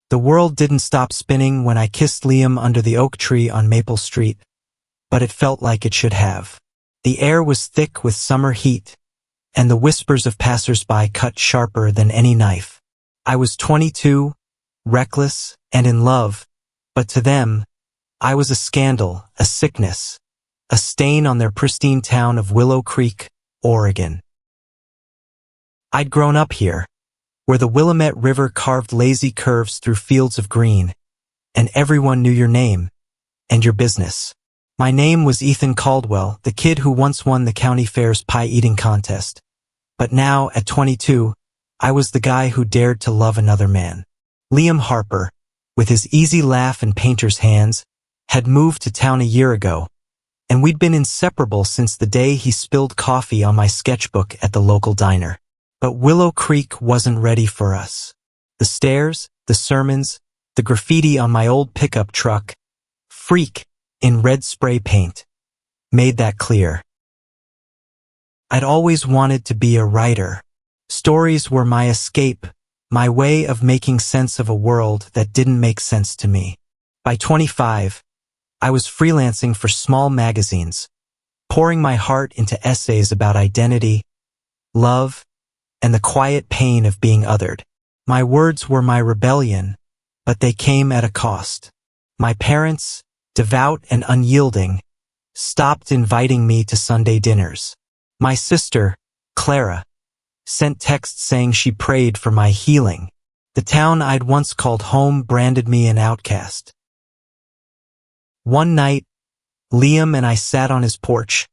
The world didn't stop spinning when I kissed Liam under the oak tree on Maple Street, but it felt like it should have. The air was thick with summer heat, and the whispers of passers-by cut sharper than any knife. I was 22, reckless, and in love, but to them, I was a scandal, a sickness, a stain on their pristine town of Willow Creek, Oregon. I'd grown up here, where the Willamette River carved lazy curves through fields of green, and everyone knew your name and your business. My name was Ethan Caldwell, the kid who once won the county fair's pie-eating contest. But now, at 22, I was the guy who dared to love another man. Liam Harper, with his easy laugh and painter's hands, had moved to town a year ago, and we'd been inseparable since the day he spilled coffee on my sketchbook at the local diner. But Willow Creek wasn't ready for us. The stairs, the sermons, the graffiti on my old pickup truck, "Freak" in red spray paint, made that clear. I'd always wanted to be a writer. Stories were my escape, my way of making sense of a world that didn't make sense to me. By 25, I was freelancing for small magazines, pouring my heart into essays about identity, love, and the quiet pain of being othered. My words were my rebellion, but they came at a cost. My parents, devout and unyielding, stopped inviting me to Sunday dinners. My sister, Clara, sent texts saying she prayed for my healing. The town I'd once called home branded me an outcast. One night, Liam and I sat on his porch,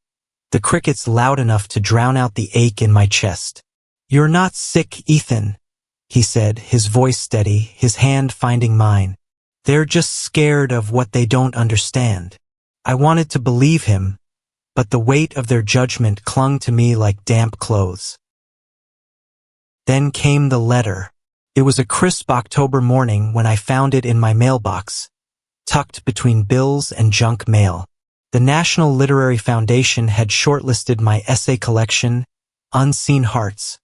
the crickets loud enough to drown out the ache in my chest. "You're not sick, Ethan," he said, his voice steady, his hand finding mine. "They're just scared of what they don't understand." I wanted to believe him, but the weight of their judgment clung to me like damp clothes. Then came the letter. It was a crisp October morning when I found it in my mailbox, tucked between bills and junk mail. The National Literary Foundation had shortlisted my essay collection, Unseen Hearts,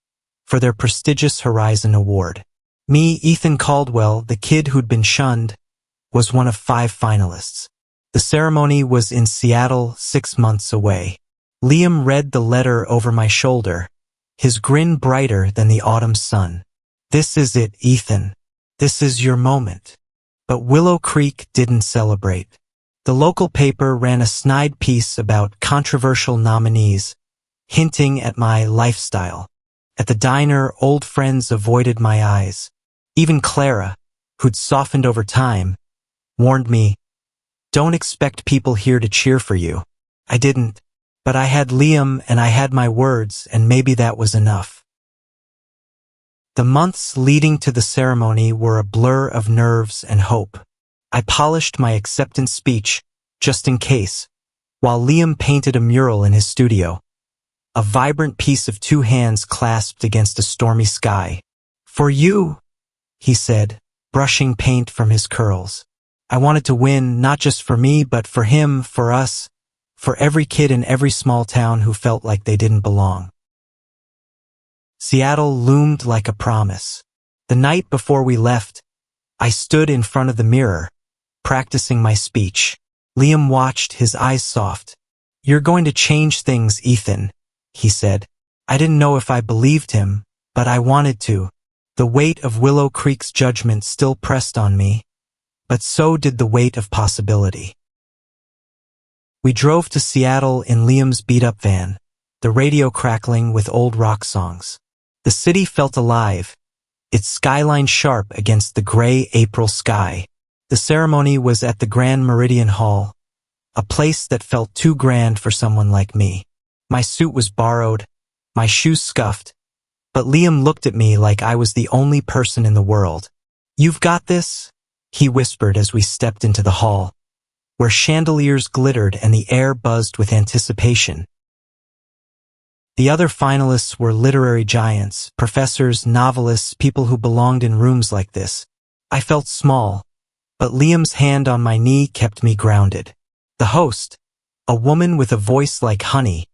for their prestigious Horizon Award. Me, Ethan Caldwell, the kid who'd been shunned, was one of 5 finalists. The ceremony was in Seattle, 6 months away. Liam read the letter over my shoulder, his grin brighter than the autumn sun. "This is it, Ethan. This is your moment." But Willow Creek didn't celebrate. The local paper ran a snide piece about controversial nominees, hinting at my lifestyle. At the diner, old friends avoided my eyes. Even Clara, who'd softened over time, warned me, "Don't expect people here to cheer for you." I didn't, but I had Liam and I had my words, and maybe that was enough. The months leading to the ceremony were a blur of nerves and hope. I polished my acceptance speech, just in case, while Liam painted a mural in his studio, a vibrant piece of 2 hands clasped against a stormy sky. "For you," he said, brushing paint from his curls. I wanted to win, not just for me, but for him, for us, for every kid in every small town who felt like they didn't belong. Seattle loomed like a promise. The night before we left, I stood in front of the mirror, practicing my speech. Liam watched, his eyes soft. "You're going to change things, Ethan," he said. I didn't know if I believed him, but I wanted to. The weight of Willow Creek's judgment still pressed on me, but so did the weight of possibility. We drove to Seattle in Liam's beat-up van, the radio crackling with old rock songs. The city felt alive, its skyline sharp against the gray April sky. The ceremony was at the Grand Meridian Hall, a place that felt too grand for someone like me. My suit was borrowed, my shoes scuffed, but Liam looked at me like I was the only person in the world. "You've got this," he whispered as we stepped into the hall, where chandeliers glittered and the air buzzed with anticipation. The other finalists were literary giants, professors, novelists, people who belonged in rooms like this. I felt small, but Liam's hand on my knee kept me grounded. The host, a woman with a voice like honey,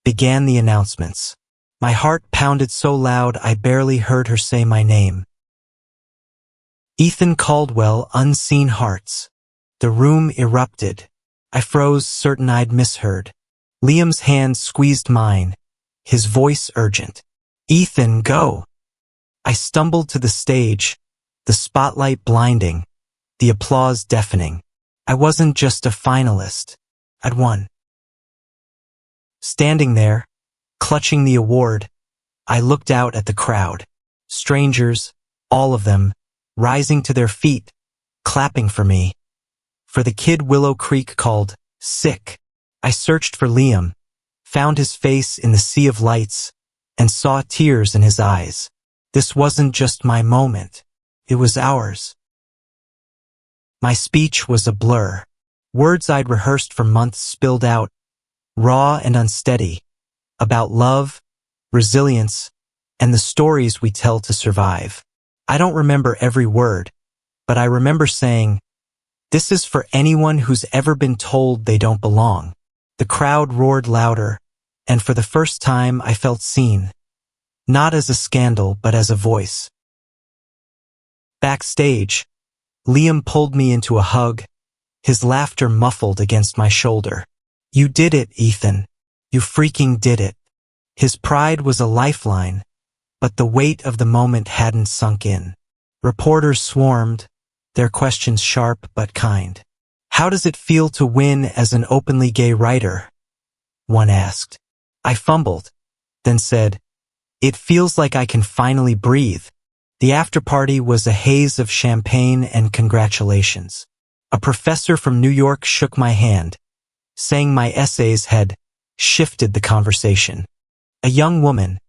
began the announcements. My heart pounded so loud I barely heard her say my name. Ethan Caldwell, Unseen Hearts. The room erupted. I froze, certain I'd misheard. Liam's hand squeezed mine, his voice urgent. Ethan, go! I stumbled to the stage, the spotlight blinding, the applause deafening. I wasn't just a finalist. I'd won. Standing there, clutching the award, I looked out at the crowd. Strangers, all of them, rising to their feet, clapping for me. For the kid Willow Creek called sick. I searched for Liam, found his face in the sea of lights, and saw tears in his eyes. This wasn't just my moment. It was ours. My speech was a blur. Words I'd rehearsed for months spilled out, raw and unsteady, about love, resilience, and the stories we tell to survive. I don't remember every word, but I remember saying, "This is for anyone who's ever been told they don't belong." The crowd roared louder, and for the first time I felt seen, not as a scandal but as a voice. Backstage, Liam pulled me into a hug, his laughter muffled against my shoulder. "You did it, Ethan. You freaking did it." His pride was a lifeline, but the weight of the moment hadn't sunk in. Reporters swarmed, their questions sharp but kind. "How does it feel to win as an openly gay writer?" one asked. I fumbled, then said, "It feels like I can finally breathe." The after-party was a haze of champagne and congratulations. A professor from New York shook my hand, saying my essays had shifted the conversation. A young woman,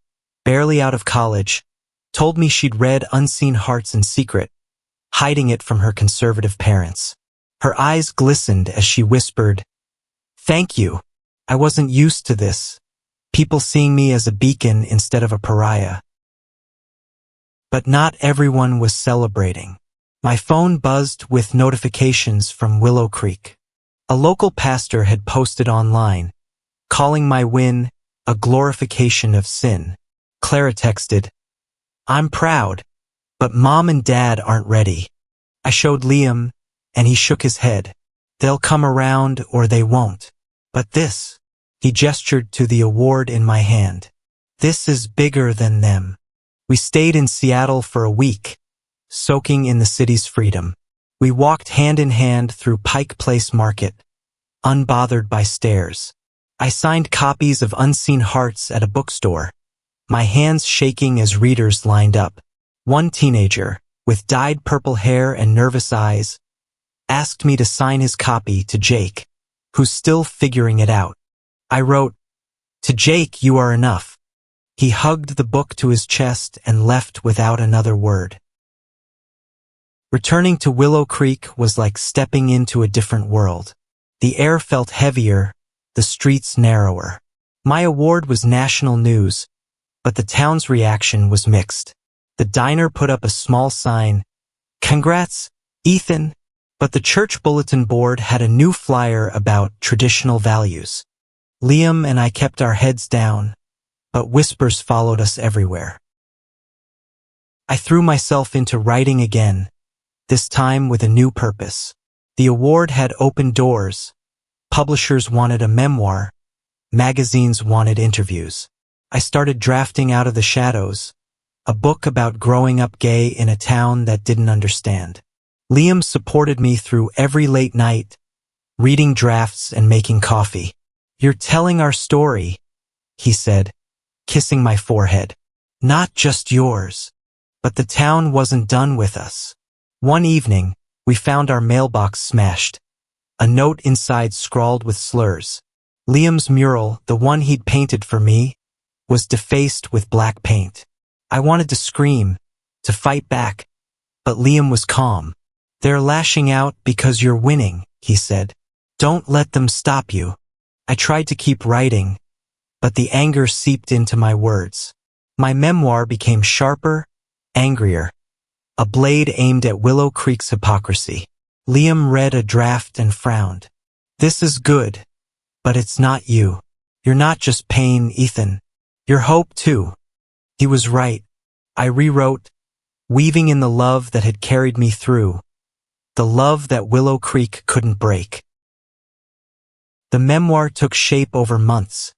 barely out of college, told me she'd read Unseen Hearts in secret, hiding it from her conservative parents. Her eyes glistened as she whispered, "Thank you. I wasn't used to this. People seeing me as a beacon instead of a pariah." But not everyone was celebrating. My phone buzzed with notifications from Willow Creek. A local pastor had posted online, calling my win a glorification of sin. Clara texted, "I'm proud, but Mom and Dad aren't ready." I showed Liam, and he shook his head. "They'll come around or they won't. But this," he gestured to the award in my hand, "this is bigger than them." We stayed in Seattle for a week, soaking in the city's freedom. We walked hand in hand through Pike Place Market, unbothered by stares. I signed copies of Unseen Hearts at a bookstore, my hands shaking as readers lined up. One teenager, with dyed purple hair and nervous eyes, asked me to sign his copy to Jake, who's still figuring it out. I wrote, "To Jake, you are enough." He hugged the book to his chest and left without another word. Returning to Willow Creek was like stepping into a different world. The air felt heavier, the streets narrower. My award was national news, but the town's reaction was mixed. The diner put up a small sign, "Congrats, Ethan," but the church bulletin board had a new flyer about traditional values. Liam and I kept our heads down, but whispers followed us everywhere. I threw myself into writing again, this time with a new purpose. The award had opened doors. Publishers wanted a memoir. Magazines wanted interviews. I started drafting Out of the Shadows, a book about growing up gay in a town that didn't understand. Liam supported me through every late night, reading drafts and making coffee. "You're telling our story," he said, kissing my forehead. "Not just yours." But the town wasn't done with us. One evening, we found our mailbox smashed. A note inside scrawled with slurs. Liam's mural, the one he'd painted for me, was defaced with black paint. I wanted to scream, to fight back, but Liam was calm. "They're lashing out because you're winning," he said. "Don't let them stop you." I tried to keep writing, but the anger seeped into my words. My memoir became sharper, angrier, a blade aimed at Willow Creek's hypocrisy. Liam read a draft and frowned. "This is good, but it's not you. You're not just pain, Ethan. You're hope too." He was right. I rewrote, weaving in the love that had carried me through, the love that Willow Creek couldn't break. The memoir took shape over months,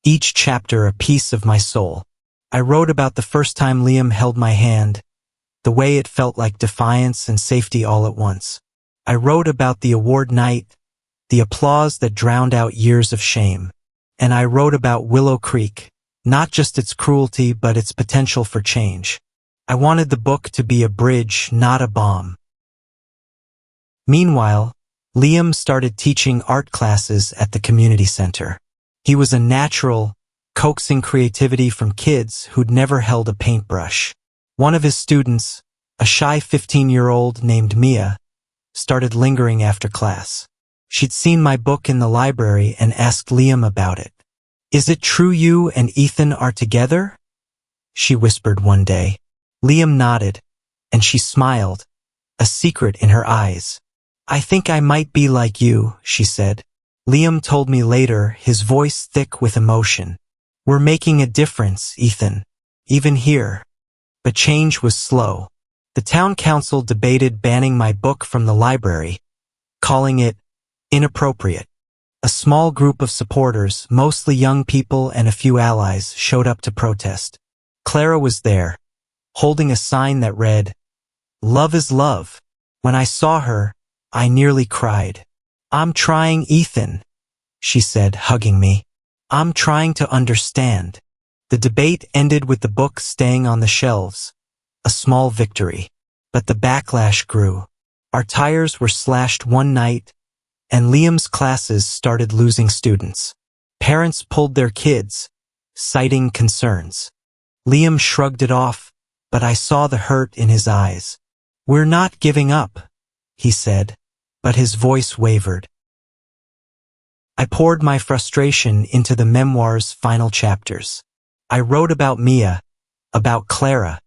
each chapter a piece of my soul. I wrote about the first time Liam held my hand, the way it felt like defiance and safety all at once. I wrote about the award night, the applause that drowned out years of shame. And I wrote about Willow Creek, not just its cruelty but its potential for change. I wanted the book to be a bridge, not a bomb. Meanwhile, Liam started teaching art classes at the community center. He was a natural, coaxing creativity from kids who'd never held a paintbrush. One of his students, a shy 15-year-old named Mia, started lingering after class. She'd seen my book in the library and asked Liam about it. "Is it true you and Ethan are together?" she whispered one day. Liam nodded, and she smiled, a secret in her eyes. "I think I might be like you," she said. Liam told me later, his voice thick with emotion. "We're making a difference, Ethan, even here." But change was slow. The town council debated banning my book from the library, calling it inappropriate. A small group of supporters, mostly young people and a few allies, showed up to protest. Clara was there, holding a sign that read, "Love is love." When I saw her, I nearly cried. "I'm trying, Ethan," she said, hugging me. "I'm trying to understand." The debate ended with the book staying on the shelves, a small victory. But the backlash grew. Our tires were slashed one night, and Liam's classes started losing students. Parents pulled their kids, citing concerns. Liam shrugged it off, but I saw the hurt in his eyes. "We're not giving up," he said, but his voice wavered. I poured my frustration into the memoir's final chapters. I wrote about Mia, about Clara,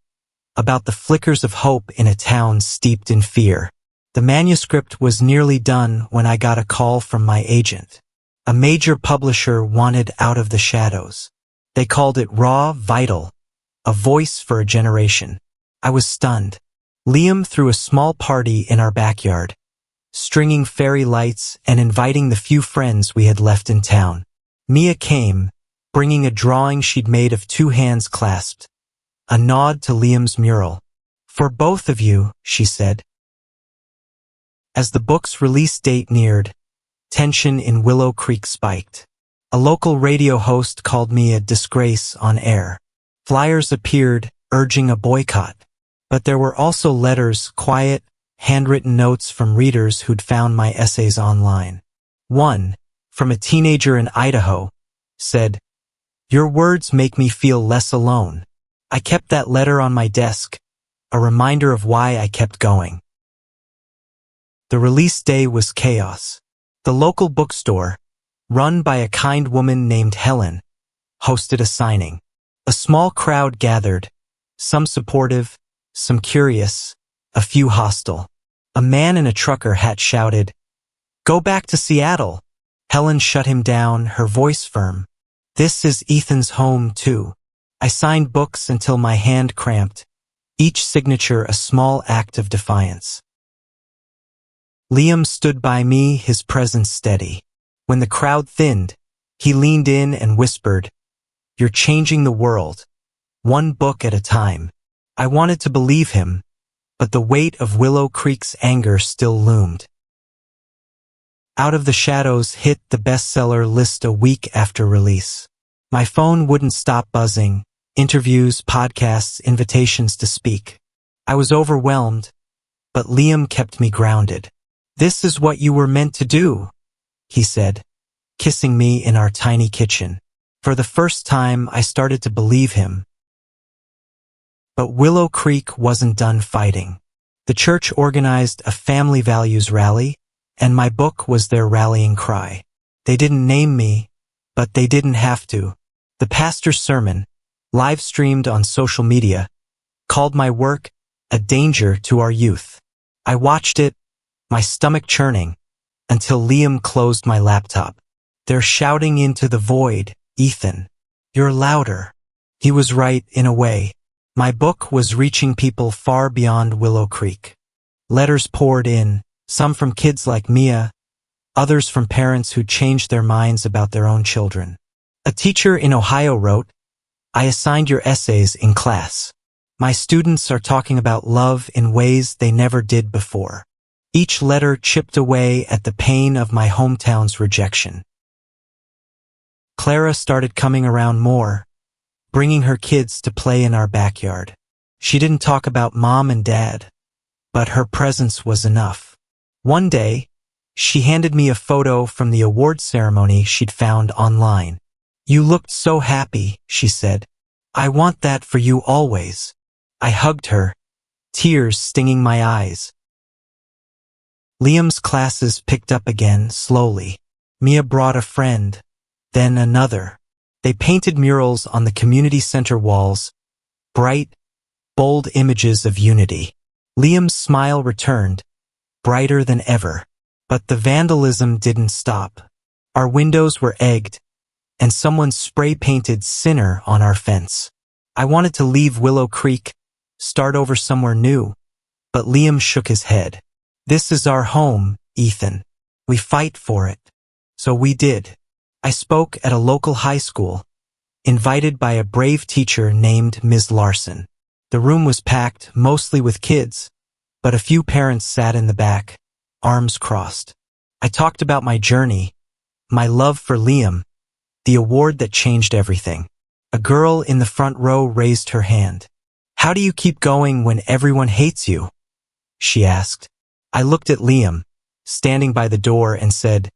about the flickers of hope in a town steeped in fear. The manuscript was nearly done when I got a call from my agent. A major publisher wanted Out of the Shadows. They called it raw, vital, a voice for a generation. I was stunned. Liam threw a small party in our backyard, stringing fairy lights and inviting the few friends we had left in town. Mia came, bringing a drawing she'd made of two hands clasped, a nod to Liam's mural. "For both of you," she said. As the book's release date neared, tension in Willow Creek spiked. A local radio host called me a disgrace on air. Flyers appeared, urging a boycott. But there were also letters, quiet, handwritten notes from readers who'd found my essays online. One, from a teenager in Idaho, said, "Your words make me feel less alone." I kept that letter on my desk, a reminder of why I kept going. The release day was chaos. The local bookstore, run by a kind woman named Helen, hosted a signing. A small crowd gathered, some supportive, some curious, a few hostile. A man in a trucker hat shouted, "Go back to Seattle." Helen shut him down, her voice firm. "This is Ethan's home, too." I signed books until my hand cramped, each signature a small act of defiance. Liam stood by me, his presence steady. When the crowd thinned, he leaned in and whispered, "You're changing the world, one book at a time." I wanted to believe him, but the weight of Willow Creek's anger still loomed. Out of the Shadows hit the bestseller list a week after release. My phone wouldn't stop buzzing, interviews, podcasts, invitations to speak. I was overwhelmed, but Liam kept me grounded. "This is what you were meant to do," he said, kissing me in our tiny kitchen. For the first time, I started to believe him. But Willow Creek wasn't done fighting. The church organized a family values rally, and my book was their rallying cry. They didn't name me, but they didn't have to. The pastor's sermon, live-streamed on social media, called my work a danger to our youth. I watched it, my stomach churning, until Liam closed my laptop. "They're shouting into the void, Ethan. You're louder." He was right in a way. My book was reaching people far beyond Willow Creek. Letters poured in, some from kids like Mia, others from parents who'd changed their minds about their own children. A teacher in Ohio wrote, "I assigned your essays in class. My students are talking about love in ways they never did before." Each letter chipped away at the pain of my hometown's rejection. Clara started coming around more, bringing her kids to play in our backyard. She didn't talk about mom and dad, but her presence was enough. One day, she handed me a photo from the award ceremony she'd found online. "You looked so happy," she said. "I want that for you always." I hugged her, tears stinging my eyes. Liam's classes picked up again, slowly. Mia brought a friend, then another. They painted murals on the community center walls, bright, bold images of unity. Liam's smile returned, brighter than ever. But the vandalism didn't stop. Our windows were egged, and someone spray-painted "Sinner" on our fence. I wanted to leave Willow Creek, start over somewhere new, but Liam shook his head. "This is our home, Ethan. We fight for it." So we did. I spoke at a local high school, invited by a brave teacher named Ms. Larson. The room was packed, mostly with kids, but a few parents sat in the back, arms crossed. I talked about my journey, my love for Liam, the award that changed everything. A girl in the front row raised her hand. "How do you keep going when everyone hates you?" she asked. I looked at Liam, standing by the door, and said,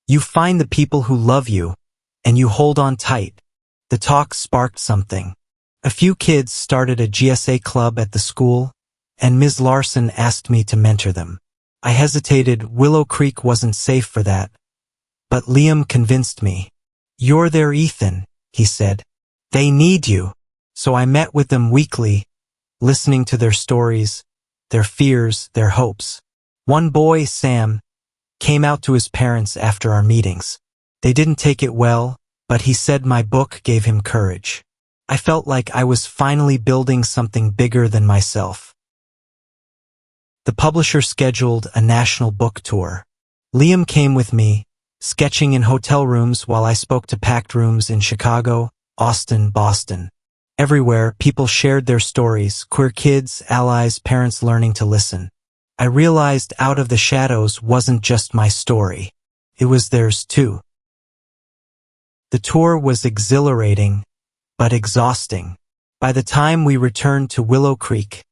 "You find the people who love you, and you hold on tight." The talk sparked something. A few kids started a GSA club at the school, and Ms. Larson asked me to mentor them. I hesitated. Willow Creek wasn't safe for that. But Liam convinced me. "You're their Ethan," he said. "They need you." So I met with them weekly, listening to their stories, their fears, their hopes. One boy, Sam, came out to his parents after our meetings. They didn't take it well, but he said my book gave him courage. I felt like I was finally building something bigger than myself. The publisher scheduled a national book tour. Liam came with me, sketching in hotel rooms while I spoke to packed rooms in Chicago, Austin, Boston. Everywhere, people shared their stories, queer kids, allies, parents learning to listen. I realized Out of the Shadows wasn't just my story. It was theirs too. The tour was exhilarating, but exhausting. By the time we returned to Willow Creek,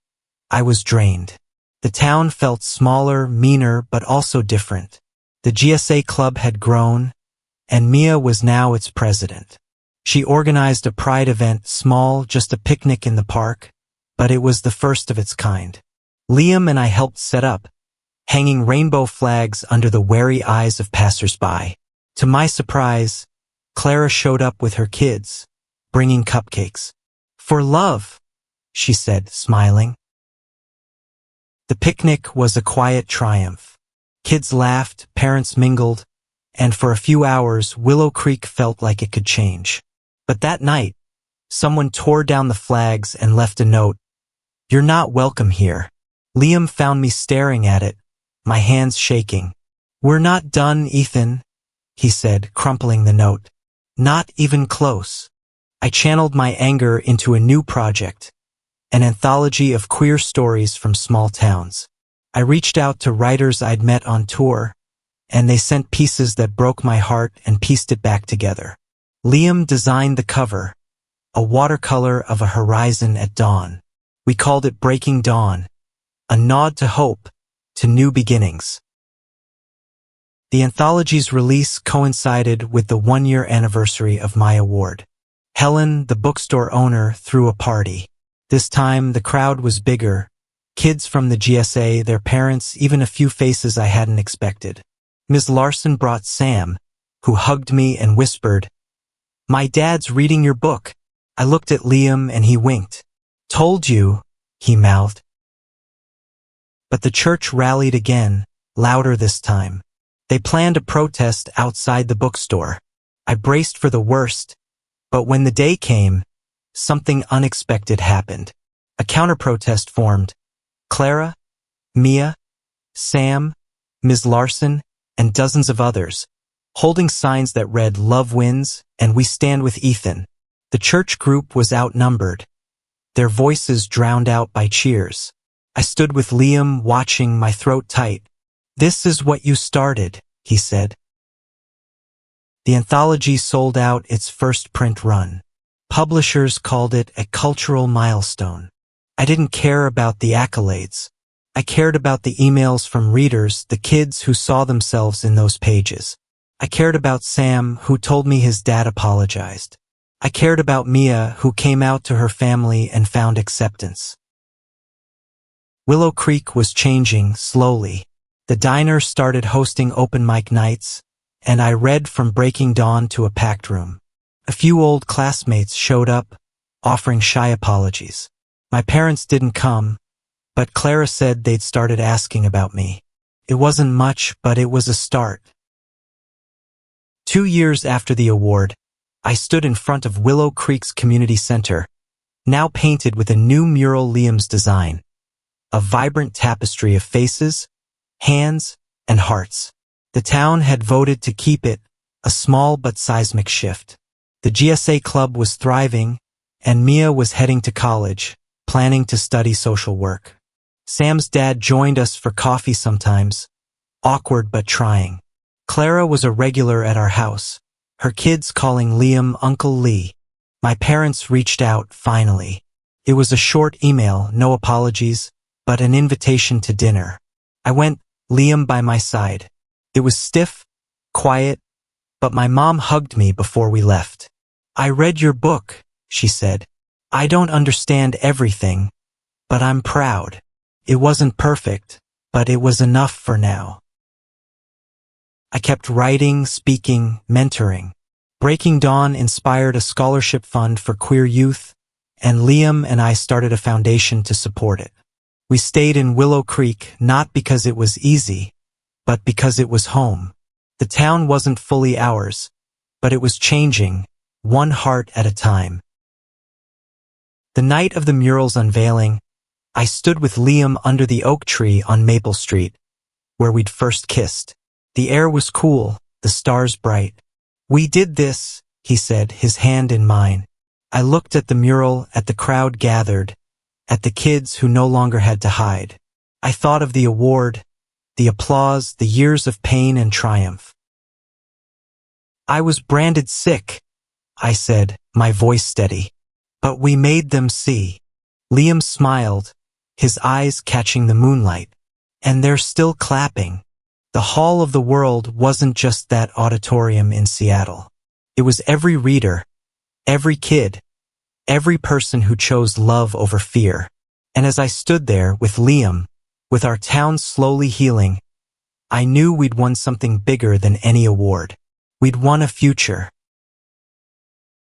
I was drained. The town felt smaller, meaner, but also different. The GSA club had grown, and Mia was now its president. She organized a pride event, small, just a picnic in the park, but it was the first of its kind. Liam and I helped set up, hanging rainbow flags under the wary eyes of passers-by. To my surprise, Clara showed up with her kids, bringing cupcakes. "For love," she said, smiling. The picnic was a quiet triumph. Kids laughed, parents mingled, and for a few hours Willow Creek felt like it could change. But that night, someone tore down the flags and left a note, "You're not welcome here." Liam found me staring at it, my hands shaking. "We're not done, Ethan," he said, crumpling the note. "Not even close." I channeled my anger into a new project, an anthology of queer stories from small towns. I reached out to writers I'd met on tour, and they sent pieces that broke my heart and pieced it back together. Liam designed the cover, a watercolor of a horizon at dawn. We called it Breaking Dawn, a nod to hope, to new beginnings. The anthology's release coincided with the one-year anniversary of my award. Helen, the bookstore owner, threw a party. This time, the crowd was bigger. Kids from the GSA, their parents, even a few faces I hadn't expected. Ms. Larson brought Sam, who hugged me and whispered, "My dad's reading your book." I looked at Liam and he winked. "Told you," he mouthed. But the church rallied again, louder this time. They planned a protest outside the bookstore. I braced for the worst, but when the day came, something unexpected happened. A counter-protest formed. Clara, Mia, Sam, Ms. Larson, and dozens of others, holding signs that read "Love Wins" and "We Stand with Ethan." The church group was outnumbered, their voices drowned out by cheers. I stood with Liam, watching, my throat tight. "This is what you started," he said. The anthology sold out its first print run. Publishers called it a cultural milestone. I didn't care about the accolades. I cared about the emails from readers, the kids who saw themselves in those pages. I cared about Sam, who told me his dad apologized. I cared about Mia, who came out to her family and found acceptance. Willow Creek was changing slowly. The diner started hosting open mic nights, and I read from breaking dawn to a packed room. A few old classmates showed up, offering shy apologies. My parents didn't come, but Clara said they'd started asking about me. It wasn't much, but it was a start. 2 years after the award, I stood in front of Willow Creek's community center, now painted with a new mural Liam's design, a vibrant tapestry of faces, hands, and hearts. The town had voted to keep it, a small but seismic shift. The GSA club was thriving, and Mia was heading to college, planning to study social work. Sam's dad joined us for coffee sometimes, awkward but trying. Clara was a regular at our house, her kids calling Liam Uncle Lee. My parents reached out, finally. It was a short email, no apologies, but an invitation to dinner. I went, Liam by my side. It was stiff, quiet, but my mom hugged me before we left. "I read your book," she said. "I don't understand everything, but I'm proud. It wasn't perfect, but it was enough for now." I kept writing, speaking, mentoring. Breaking Dawn inspired a scholarship fund for queer youth, and Liam and I started a foundation to support it. We stayed in Willow Creek not because it was easy, but because it was home. The town wasn't fully ours, but it was changing, one heart at a time. The night of the mural's unveiling, I stood with Liam under the oak tree on Maple Street, where we'd first kissed. The air was cool, the stars bright. "We did this," he said, his hand in mine. I looked at the mural, at the crowd gathered, at the kids who no longer had to hide. I thought of the award, the applause, the years of pain and triumph. "I was branded sick," I said, my voice steady. "But we made them see." Liam smiled, his eyes catching the moonlight. "And they're still clapping." The Hall of the World wasn't just that auditorium in Seattle. It was every reader, every kid, every person who chose love over fear. And as I stood there with Liam, with our town slowly healing, I knew we'd won something bigger than any award. We'd won a future.